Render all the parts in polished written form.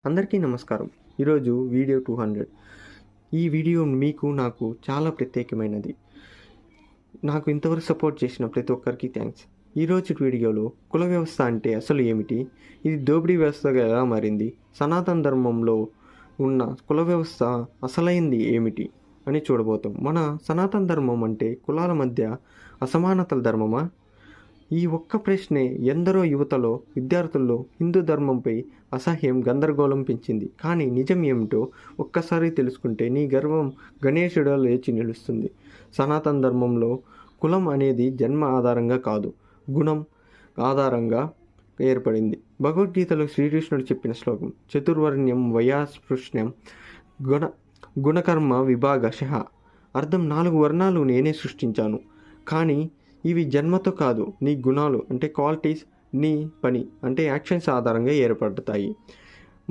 అందరికీ నమస్కారం. ఈరోజు వీడియో 200. ఈ వీడియో మీకు నాకు చాలా ప్రత్యేకమైనది. నాకు ఇంతవరకు సపోర్ట్ చేసిన ప్రతి ఒక్కరికి థ్యాంక్స్. ఈరోజు వీడియోలో కుల వ్యవస్థ అంటే అసలు ఏమిటి, ఇది దోపిడీ వ్యవస్థగా ఎలా మారింది, సనాతన ధర్మంలో ఉన్న కుల వ్యవస్థ అసలైంది ఏమిటి అని చూడబోతాం. మన సనాతన ధర్మం అంటే కులాల మధ్య అసమానతల ధర్మమా? ఈ ఒక్క ప్రశ్నే ఎందరో యువతలో, విద్యార్థుల్లో హిందూ ధర్మంపై అసహ్యం, గందరగోళం పెంచింది. కానీ నిజం ఏమిటో ఒక్కసారి తెలుసుకుంటే నీ గర్వం గణేశుడిలా లేచి నిలుస్తుంది. సనాతన ధర్మంలో కులం అనేది జన్మ ఆధారంగా కాదు, గుణం ఆధారంగా ఏర్పడింది. భగవద్గీతలో శ్రీకృష్ణుడు చెప్పిన శ్లోకం చతుర్వర్ణ్యం వయాస్పృశ్యం గుణకర్మ విభాగశః. అర్థం 4 వర్ణాలు నేనే సృష్టించాను, కానీ ఇవి జన్మతో కాదు, నీ గుణాలు అంటే క్వాలిటీస్, నీ పని అంటే యాక్షన్స్ ఆధారంగా ఏర్పడతాయి.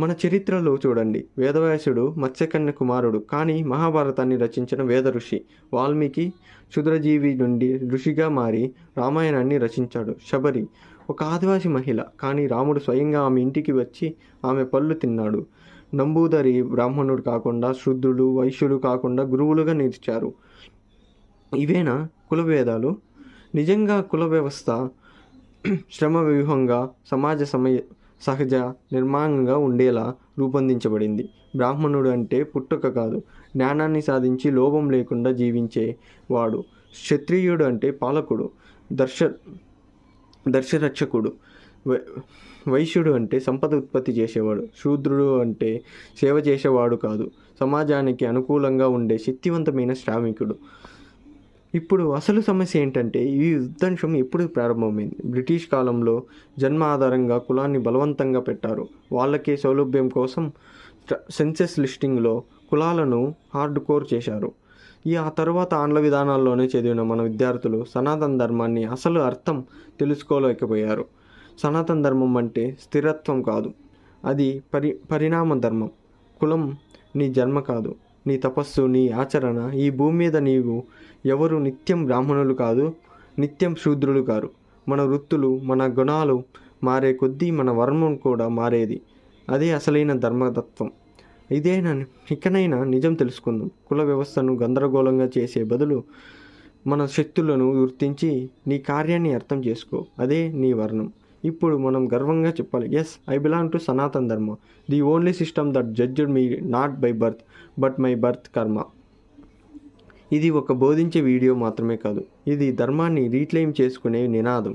మన చరిత్రలో చూడండి, వేదవ్యాసుడు మత్స్యకన్య కుమారుడు, కానీ మహాభారతాన్ని రచించిన వేద ఋషి. వాల్మీకి క్షుద్రజీవి నుండి ఋషిగా మారి రామాయణాన్ని రచించాడు. శబరి ఒక ఆదివాసి మహిళ, కానీ రాముడు స్వయంగా ఆమె ఇంటికి వచ్చి ఆమె పళ్ళు తిన్నాడు. నంబూదరి బ్రాహ్మణుడు కాకుండా శూద్రులు, వైశ్యులు కాకుండా గురువులుగా నిలిచారు. ఇవేనా కులభేదాలు? నిజంగా కుల వ్యవస్థ శ్రమ వ్యూహంగా, సమాజ సహజ నిర్మాణంగా ఉండేలా రూపొందించబడింది. బ్రాహ్మణుడు అంటే పుట్టుక కాదు, జ్ఞానాన్ని సాధించి లోభం లేకుండా జీవించేవాడు. క్షత్రియుడు అంటే పాలకుడు, దర్శరక్షకుడు. వైశ్యుడు అంటే సంపద ఉత్పత్తి చేసేవాడు. శూద్రుడు అంటే సేవ చేసేవాడు కాదు, సమాజానికి అనుకూలంగా ఉండే శక్తివంతమైన శ్రామికుడు. ఇప్పుడు అసలు సమస్య ఏంటంటే, ఈ యుద్ధాంశం ఎప్పుడు ప్రారంభమైంది? బ్రిటిష్ కాలంలో జన్మ ఆధారంగా కులాన్ని బలవంతంగా పెట్టారు. వాళ్ళకే సౌలభ్యం కోసం సెన్సెస్ లిస్టింగ్లో కులాలను హార్డ్ కోర్ చేశారు. ఆ తర్వాత ఆంగ్ల విధానాల్లోనే చదివిన మన విద్యార్థులు సనాతన ధర్మాన్ని అసలు అర్థం తెలుసుకోలేకపోయారు. సనాతన ధర్మం అంటే స్థిరత్వం కాదు, అది పరిణామ ధర్మం. కులం నీ జన్మ కాదు, నీ తపస్సు, నీ ఆచరణ. ఈ భూమి మీద నీవు ఎవరు నిత్యం బ్రాహ్మణులు కాదు, నిత్యం శూద్రులు కారు. మన వృత్తులు, మన గుణాలు మారే కొద్దీ మన వర్మం కూడా మారేది. అదే అసలైన ధర్మతత్వం. ఇకనైనా నిజం తెలుసుకుందాం. కుల వ్యవస్థను గందరగోళంగా చేసే బదులు మన శక్తులను గుర్తించి నీ కార్యాన్ని అర్థం చేసుకో. అదే నీ వర్ణం. ఇప్పుడు మనం గర్వంగా చెప్పాలి, ఎస్, ఐ బిలాంగ్ టు సనాతన ధర్మ, the only system that judged me not by birth but my birth కర్మ. ఇది ఒక బోధించే వీడియో మాత్రమే కాదు, ఇది ధర్మాన్ని రీక్లెయిమ్ చేసుకునే నినాదం.